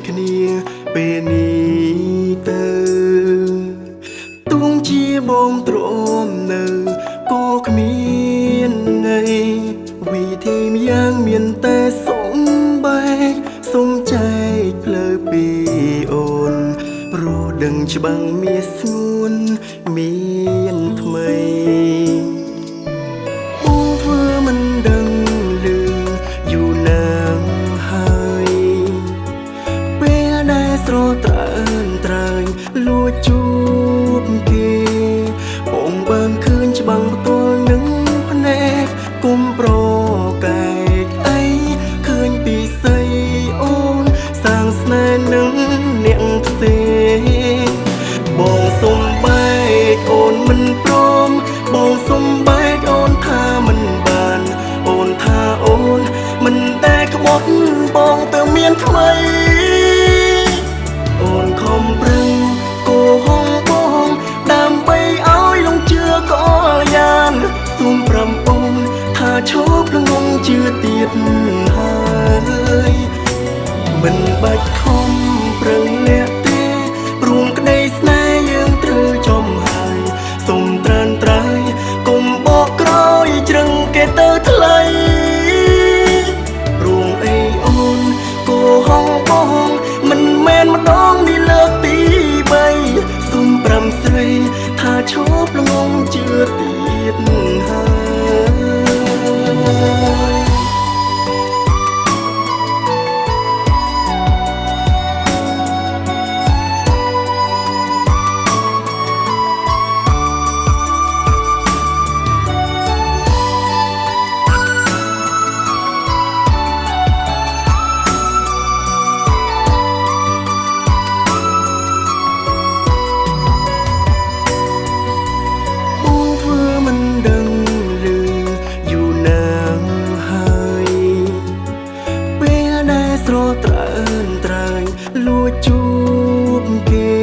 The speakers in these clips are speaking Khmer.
គ្នាពេលនេះទៅទោះជាបងទ្រាំនៅក៏គ្មានន័យវិធីយ៉ាងមានតែសំបែកសុំចែកផ្លូវពីអូនព្រោះដឹងច្បាំងមាសស្ងួនមានថ្មីបងធ្វើមិនដឹងលឺយូរណាស់ហើយពេលដែលស្រត្រើនត្រើយលួចជួបគេបងបានឃើញច្បាំងផ្ទាល់នឹងភ្នែកគុំប្រកែកអីឃើញពីស្អីអូនសាងស្នេហ៍នឹងអ្នកផ្សេងបងសុំបែកអូនមិនព្រមបងសុំបែកអូនថាមិនបានអូនថាអូនមិនតែក្បត់បងទៅមានថ្មីអូនខំប្រឹងកោហងបងដើម្បីឲ្យលងជឿកលយ៉ាងសូមប្រាំអូនថាឈប់ល្ងងជឿទៀតហើយមិនបាច់ខំប្រឹងលាក់ទេព្រមក្តីស្នេហ៍យើងត្រូវចំហើយសូមត្រានត្រៃកុំបកក្រោយជ្រឹងគេទៅថ្លៃព្រមអីអូនកោហងបងមិនមែនម្ដងនេះលើកទី3សូមប្រាំស្រីថាឈប់ល្ងងជឿទៀតហើយស្រត្រើនត្រើយលួចជួបគេ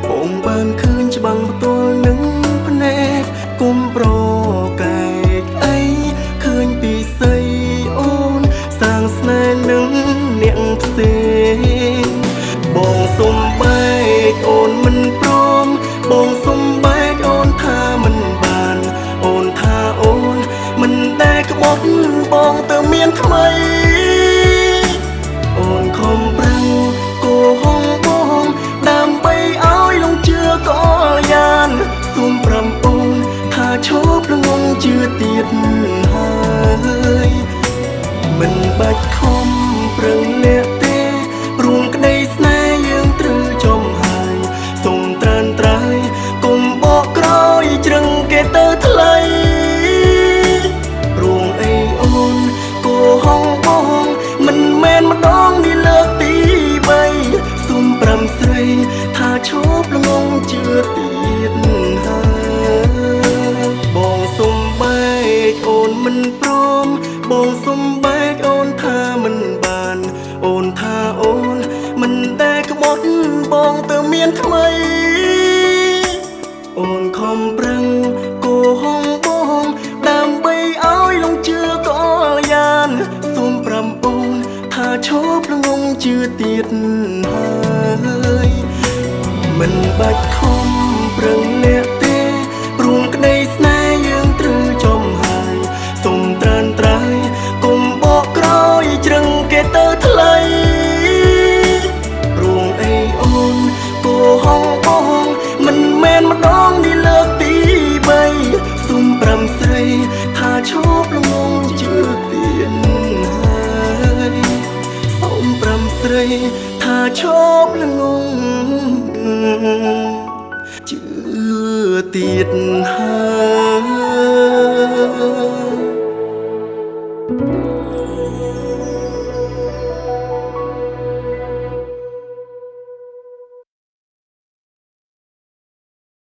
បងបានឃើញច្បាំងផ្ទាល់នឹងភ្នែកគុំប្រកែកអីឃើញពីស្អីអូនសាងស្នេហ៍នឹងអ្នកផ្សេងបងសុំបែកអូនមិនព្រមបងសុំបែកអូនថាមិនបានអូនថាអូនមិនតែក្បត់បងទៅមានថ្មីអូនខំប្រឹងកោហងបងដើម្បីឲ្យលងជឿកលយ៉ាងសូមប្រាំអូនថាឈប់ល្ងងជឿទៀតហើយមិនបាច់ខំប្រឹងលាក់ទេព្រមក្តីស្នេហ៍យើងត្រូវចំហើយសូមត្រានត្រៃកុំបកក្រោយជ្រឹងគេទៅថ្លៃព្រមអីអូនកោហងបងមិនមែនម្ដងនេះលើកទី3សូមប្រាំស្រីថាឈប់ល្ងងជឿទៀតហើយបងសុំបែកអូនមិនព្រមបងសុំបែកអូនថាមិនបានអូនថាអូនមិនតែក្បត់បងទៅមានថ្មីអូនខំប្រឹងកោហងបងដើម្បីឲ្យលងជឿកលយ៉ាងសូមប្រាំអូនថាឈប់ល្ងងជឿទៀតហើយមិនបាច់ខំប្រឹងលាក់ទេព្រមក្តីស្នេហ៍យើងត្រូវចំហើយសូមត្រានត្រៃកុំបកក្រោយជ្រឹងគេទៅថ្លៃព្រមអីអូនកោហងបងមិនមែនម្ដងនេះលើកទី3សូមប្រាំស្រីថាឈប់ល្ងងជឿទៀតហើយសូមប្រាំស្រីថាឈប់ល្ងងជឿទៀតហើយ